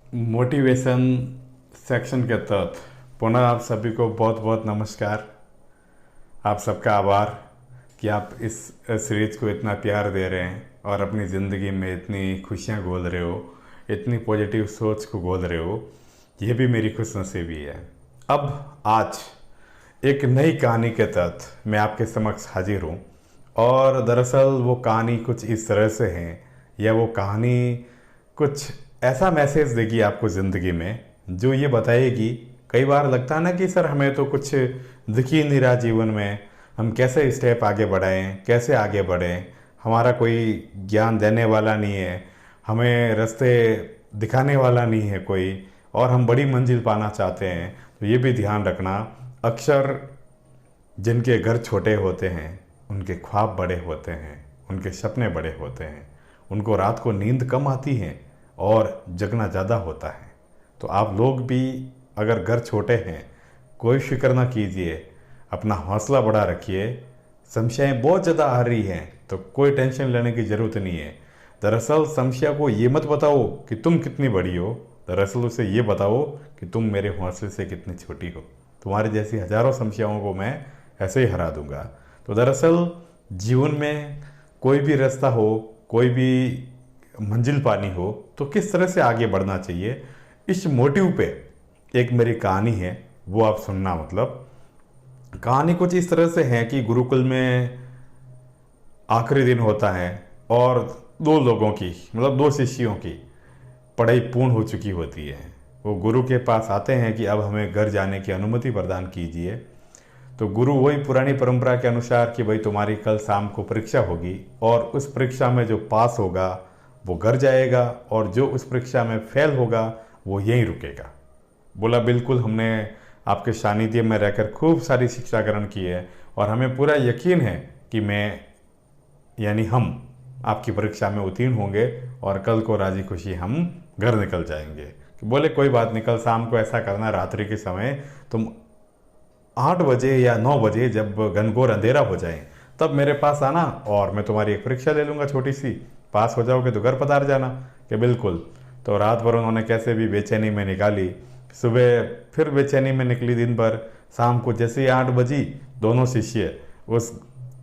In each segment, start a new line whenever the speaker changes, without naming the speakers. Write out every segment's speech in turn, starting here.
Motivation section के तहत पुनः आप सभी को बहुत बहुत नमस्कार। आप सबका आभार कि आप इस सीरीज़ को इतना प्यार दे रहे हैं और अपनी ज़िंदगी में इतनी खुशियाँ घोल रहे हो, इतनी पॉजिटिव सोच को घोल रहे हो। ये भी मेरी खुशनसीबी है। अब आज एक नई कहानी के तहत मैं आपके समक्ष हाजिर हूँ और दरअसल वो कहानी कुछ इस तरह से है, या वो कहानी कुछ ऐसा मैसेज देगी आपको ज़िंदगी में जो ये बताएगी। कई बार लगता है ना कि सर हमें तो कुछ दिख ही नहीं रहा जीवन में, हम कैसे स्टेप आगे बढ़ाएं, कैसे आगे बढ़ें, हमारा कोई ज्ञान देने वाला नहीं है, हमें रास्ते दिखाने वाला नहीं है कोई, और हम बड़ी मंजिल पाना चाहते हैं। तो ये भी ध्यान रखना, अक्सर जिनके घर छोटे होते हैं उनके ख्वाब बड़े होते हैं, उनके सपने बड़े होते हैं, उनको रात को नींद कम आती है और जगना ज़्यादा होता है। तो आप लोग भी अगर घर छोटे हैं, कोई फिक्र ना कीजिए, अपना हौसला बढ़ा रखिए। समस्याएं बहुत ज़्यादा आ रही हैं तो कोई टेंशन लेने की ज़रूरत नहीं है। दरअसल समस्या को ये मत बताओ कि तुम कितनी बड़ी हो, दरअसल उसे ये बताओ कि तुम मेरे हौसले से कितनी छोटी हो। तुम्हारी जैसी हज़ारों समस्याओं को मैं ऐसे ही हरा दूंगा। तो दरअसल जीवन में कोई भी रास्ता हो, कोई भी मंजिल पानी हो, तो किस तरह से आगे बढ़ना चाहिए, इस मोटिव पे एक मेरी कहानी है, वो आप सुनना। मतलब कहानी कुछ इस तरह से है कि गुरुकुल में आखिरी दिन होता है और दो लोगों की, मतलब दो शिष्यों की पढ़ाई पूर्ण हो चुकी होती है। वो गुरु के पास आते हैं कि अब हमें घर जाने की अनुमति प्रदान कीजिए। तो गुरु वही पुरानी परंपरा के अनुसार कि भाई तुम्हारी कल शाम को परीक्षा होगी और उस परीक्षा में जो पास होगा वो घर जाएगा और जो उस परीक्षा में फेल होगा वो यहीं रुकेगा। बोला बिल्कुल, हमने आपके सानिध्य में रहकर खूब सारी शिक्षा ग्रहण की है और हमें पूरा यकीन है कि मैं यानी हम आपकी परीक्षा में उत्तीर्ण होंगे और कल को राजी खुशी हम घर निकल जाएंगे। कि बोले कोई बात नहीं, कल शाम को ऐसा करना, रात्रि के समय तुम 8 बजे या 9 बजे जब घनघोर अंधेरा हो जाए तब मेरे पास आना और मैं तुम्हारी एक परीक्षा ले लूँगा छोटी सी, पास हो जाओगे तो घर पधार जाना। कि बिल्कुल। तो रात भर उन्होंने कैसे भी बेचैनी में निकाली, सुबह फिर बेचैनी में निकली दिन भर। शाम को जैसे ही 8 बजी दोनों शिष्य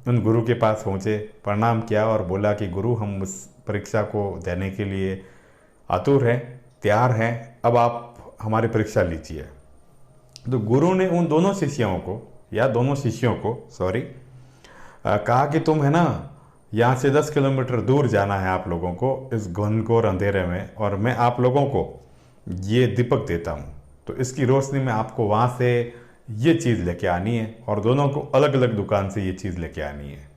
उन गुरु के पास पहुँचे, प्रणाम किया और बोला कि गुरु हम उस परीक्षा को देने के लिए आतुर हैं, तैयार हैं, अब आप हमारी परीक्षा लीजिए। तो गुरु ने उन दोनों शिष्यों को, या दोनों शिष्यों को सॉरी, कहा कि तुम है ना यहाँ से 10 किलोमीटर दूर जाना है आप लोगों को इस घनघोर अंधेरे में, और मैं आप लोगों को ये दीपक देता हूँ। तो इसकी रोशनी में आपको वहाँ से ये चीज़ लेके आनी है और दोनों को अलग अलग दुकान से ये चीज़ लेके आनी है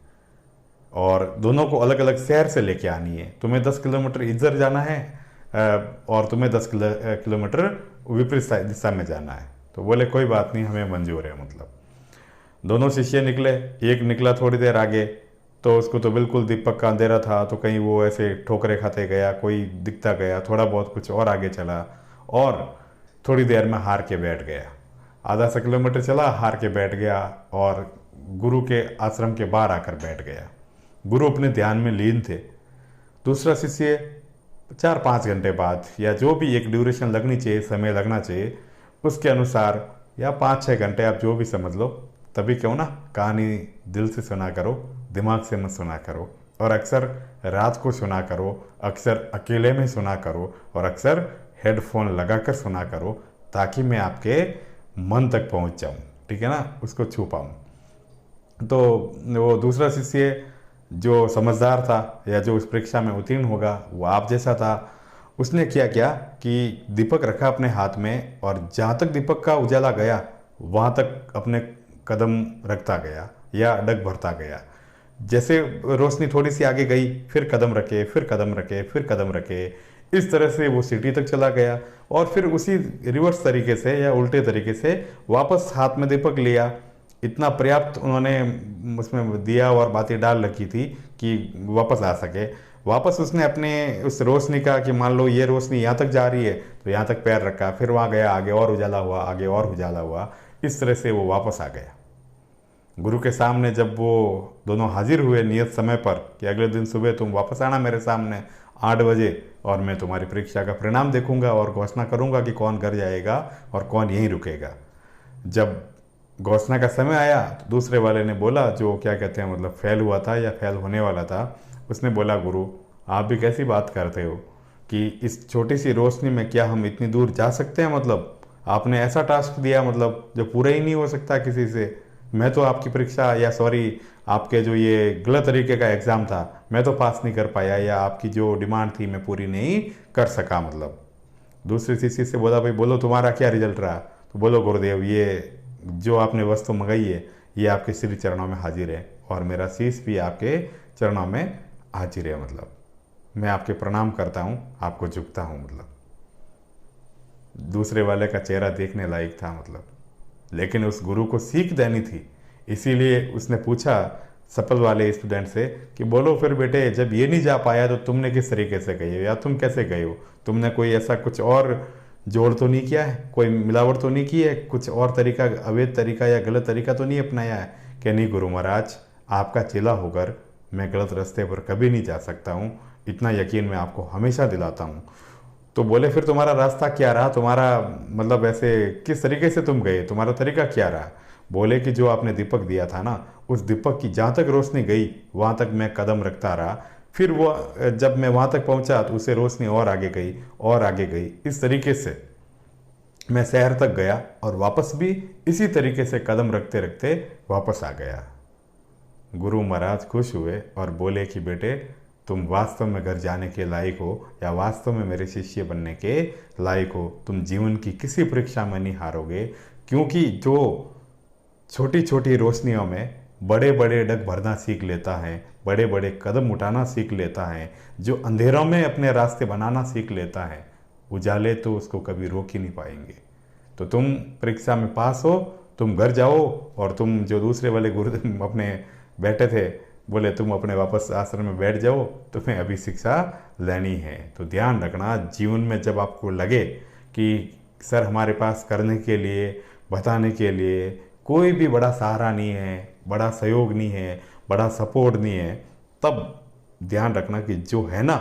और दोनों को अलग अलग शहर से लेके आनी है। तुम्हें 10 किलोमीटर इधर जाना है और तुम्हें 10 किलोमीटर विपरीत दिशा में जाना है। तो बोले कोई बात नहीं, हमें मंजूर है। मतलब दोनों शिष्य निकले, एक निकला थोड़ी देर आगे तो उसको तो बिल्कुल दीपक का अंधेरा था, तो कहीं वो ऐसे ठोकरे खाते गया, कोई दिखता गया, थोड़ा बहुत कुछ और आगे चला और थोड़ी देर में हार के बैठ गया। आधा सा किलोमीटर चला, हार के बैठ गया और गुरु के आश्रम के बाहर आकर बैठ गया। गुरु अपने ध्यान में लीन थे। दूसरा शिष्य 4-5 घंटे बाद, या जो भी एक ड्यूरेशन लगनी चाहिए, समय लगना चाहिए उसके अनुसार, या 5-6 घंटे आप जो भी समझ लो, तभी क्यों ना कहानी दिल से सुना करो, दिमाग से मत सुना करो। और अक्सर रात को सुना करो, अक्सर अकेले में सुना करो और अक्सर हेडफोन लगाकर सुना करो, ताकि मैं आपके मन तक पहुंच जाऊं, ठीक है ना, उसको छू पाऊं। तो वो दूसरा शिष्य जो समझदार था, या जो उस परीक्षा में उत्तीर्ण होगा, वो आप जैसा था। उसने क्या कि दीपक रखा अपने हाथ में और जहाँ तक दीपक का उजाला गया वहाँ तक अपने कदम रखता गया या डग भरता गया। जैसे रोशनी थोड़ी सी आगे गई, फिर कदम रखे, फिर कदम रखे, फिर कदम रखे, इस तरह से वो सिटी तक चला गया और फिर उसी रिवर्स तरीके से या उल्टे तरीके से वापस हाथ में दीपक लिया। इतना पर्याप्त उन्होंने उसमें दिया और बातें डाल रखी थी कि वापस आ सके। वापस उसने अपने उस रोशनी का, कि मान लो ये रोशनी यहाँ तक जा रही है तो यहाँ तक पैर रखा, फिर वहाँ गया, आगे और उजाला हुआ, आगे और उजाला हुआ, इस तरह से वो वापस आ गया। गुरु के सामने जब वो दोनों हाजिर हुए नियत समय पर कि अगले दिन सुबह तुम वापस आना मेरे सामने, 8 बजे और मैं तुम्हारी परीक्षा का परिणाम देखूंगा और घोषणा करूंगा कि कौन घर जाएगा और कौन यहीं रुकेगा। जब घोषणा का समय आया तो दूसरे वाले ने बोला, जो क्या कहते हैं मतलब फेल हुआ था या फेल होने वाला था, उसने बोला, गुरु आप भी कैसी बात करते हो कि इस छोटी सी रोशनी में क्या हम इतनी दूर जा सकते हैं? मतलब आपने ऐसा टास्क दिया मतलब जो पूरा ही नहीं हो सकता किसी से। मैं तो आपकी परीक्षा या सॉरी आपके जो ये गलत तरीके का एग्ज़ाम था मैं तो पास नहीं कर पाया, या आपकी जो डिमांड थी मैं पूरी नहीं कर सका। मतलब दूसरे शिष्य से बोला, भाई बोलो तुम्हारा क्या रिजल्ट रहा? तो बोलो गुरुदेव ये जो आपने वस्तु मंगाई है ये आपके श्री चरणों में हाजिर है और मेरा शीश भी आपके चरणों में हाजिर है। मतलब मैं आपके प्रणाम करता हूँ, आपको झुकता हूँ। मतलब दूसरे वाले का चेहरा देखने लायक था। मतलब लेकिन उस गुरु को सीख देनी थी, इसीलिए उसने पूछा सफल वाले स्टूडेंट से कि बोलो फिर बेटे, जब ये नहीं जा पाया तो तुमने किस तरीके से गए हो या तुम कैसे गए हो? तुमने कोई ऐसा कुछ और जोड़ तो नहीं किया है, कोई मिलावट तो नहीं की है, कुछ और तरीका, अवैध तरीका या गलत तरीका तो नहीं अपनाया है? कि नहीं गुरु महाराज, आपका चेला होकर मैं गलत रास्ते पर कभी नहीं जा सकता हूँ, इतना यकीन मैं आपको हमेशा दिलाता हूँ। तो बोले फिर तुम्हारा रास्ता क्या रहा, तुम्हारा मतलब ऐसे किस तरीके से तुम गए, तुम्हारा तरीका क्या रहा? बोले कि जो आपने दीपक दिया था ना, उस दीपक की जहाँ तक रोशनी गई वहाँ तक मैं कदम रखता रहा, फिर वो जब मैं वहाँ तक पहुँचा तो उससे रोशनी और आगे गई और आगे गई। इस तरीके से मैं शहर तक गया और वापस भी इसी तरीके से कदम रखते रखते वापस आ गया। गुरु महाराज खुश हुए और बोले कि बेटे तुम वास्तव में घर जाने के लायक हो या वास्तव में मेरे शिष्य बनने के लायक हो। तुम जीवन की किसी परीक्षा में नहीं हारोगे, क्योंकि जो छोटी छोटी रोशनियों में बड़े बड़े डग भरना सीख लेता है, बड़े बड़े कदम उठाना सीख लेता है, जो अंधेरों में अपने रास्ते बनाना सीख लेता है, उजाले तो उसको कभी रोक ही नहीं पाएंगे। तो तुम परीक्षा में पास हो, तुम घर जाओ और तुम जो दूसरे वाले गुरु अपने बैठे थे बोले तुम अपने वापस आश्रम में बैठ जाओ, तुम्हें अभी शिक्षा लेनी है। तो ध्यान रखना, जीवन में जब आपको लगे कि सर हमारे पास करने के लिए, बताने के लिए कोई भी बड़ा सहारा नहीं है, बड़ा सहयोग नहीं है, बड़ा सपोर्ट नहीं है, तब ध्यान रखना कि जो है ना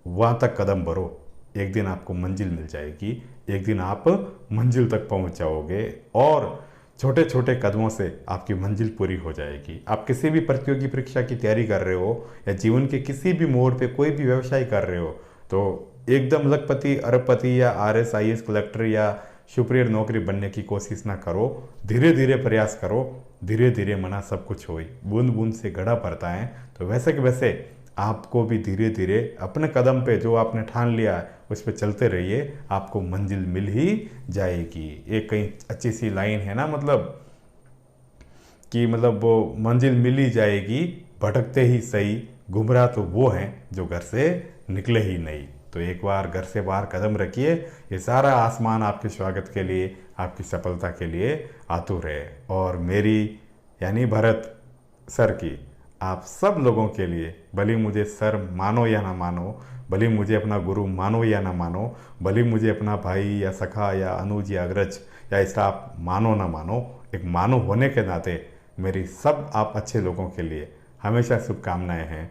वहाँ तक कदम बढ़ो, एक दिन आपको मंजिल मिल जाएगी, एक दिन आप मंजिल तक पहुँच जाओगे और छोटे छोटे कदमों से आपकी मंजिल पूरी हो जाएगी। आप किसी भी प्रतियोगी परीक्षा की तैयारी कर रहे हो या जीवन के किसी भी मोड़ पे कोई भी व्यवसाय कर रहे हो, तो एकदम लखपति अरबपति या RS IAS कलेक्टर या सुपीरियर नौकरी बनने की कोशिश ना करो। धीरे धीरे प्रयास करो, धीरे धीरे मना सब कुछ होई, बूंद बूंद से घड़ा भरता है। तो वैसे कि वैसे आपको भी धीरे धीरे अपने कदम पे जो आपने ठान लिया है उस पर चलते रहिए, आपको मंजिल मिल ही जाएगी। एक कहीं अच्छी सी लाइन है ना, मतलब कि मतलब वो मंजिल मिल ही जाएगी, भटकते ही सही, गुमराह तो वो हैं जो घर से निकले ही नहीं। तो एक बार घर से बाहर कदम रखिए, ये सारा आसमान आपके स्वागत के लिए, आपकी सफलता के लिए आतुर है। और मेरी यानी भरत सर की आप सब लोगों के लिए, भले मुझे सर मानो या ना मानो, भले मुझे अपना गुरु मानो या ना मानो, भले मुझे अपना भाई या सखा या अनुज या अग्रज या स्टाफ मानो ना मानो, एक मानो होने के नाते मेरी सब आप अच्छे लोगों के लिए हमेशा शुभकामनाएं हैं।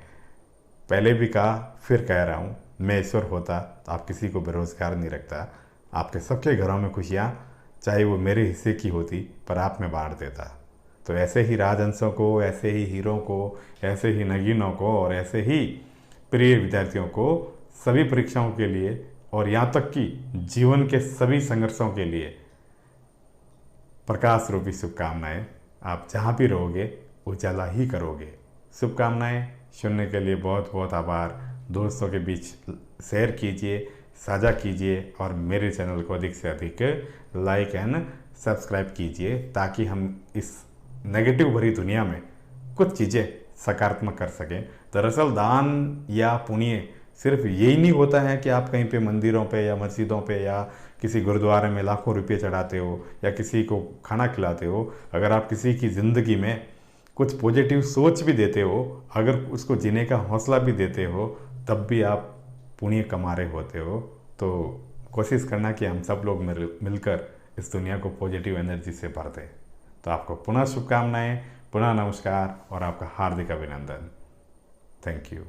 पहले भी कहा फिर कह रहा हूँ, मैं ईश्वर होता तो आप किसी को बेरोजगार नहीं रखता, आपके सबके घरों में खुशियाँ चाहे वो मेरे हिस्से की होती पर आप में बांट देता। तो ऐसे ही राजहंसों को, ऐसे ही हीरों को, ऐसे ही नगीनों को और ऐसे ही प्रिय विद्यार्थियों को सभी परीक्षाओं के लिए और यहाँ तक कि जीवन के सभी संघर्षों के लिए प्रकाश रूपी शुभकामनाएं। आप जहाँ भी रहोगे उजाला ही करोगे। शुभकामनाएं सुनने के लिए बहुत बहुत आभार। दोस्तों के बीच शेयर कीजिए, साझा कीजिए और मेरे चैनल को अधिक से अधिक लाइक एंड सब्सक्राइब कीजिए, ताकि हम इस नेगेटिव भरी दुनिया में कुछ चीज़ें सकारात्मक कर सकें। दरअसल दान या पुण्य सिर्फ यही नहीं होता है कि आप कहीं पे मंदिरों पे या मस्जिदों पे या किसी गुरुद्वारे में लाखों रुपये चढ़ाते हो या किसी को खाना खिलाते हो। अगर आप किसी की ज़िंदगी में कुछ पॉजिटिव सोच भी देते हो, अगर उसको जीने का हौसला भी देते हो, तब भी आप पुण्य कमा रहे होते हो। तो कोशिश करना कि हम सब लोग मिलकर इस दुनिया को पॉजिटिव एनर्जी से भर दें। तो आपको पुनः शुभकामनाएं, पुनः नमस्कार और आपका हार्दिक अभिनंदन। Thank you.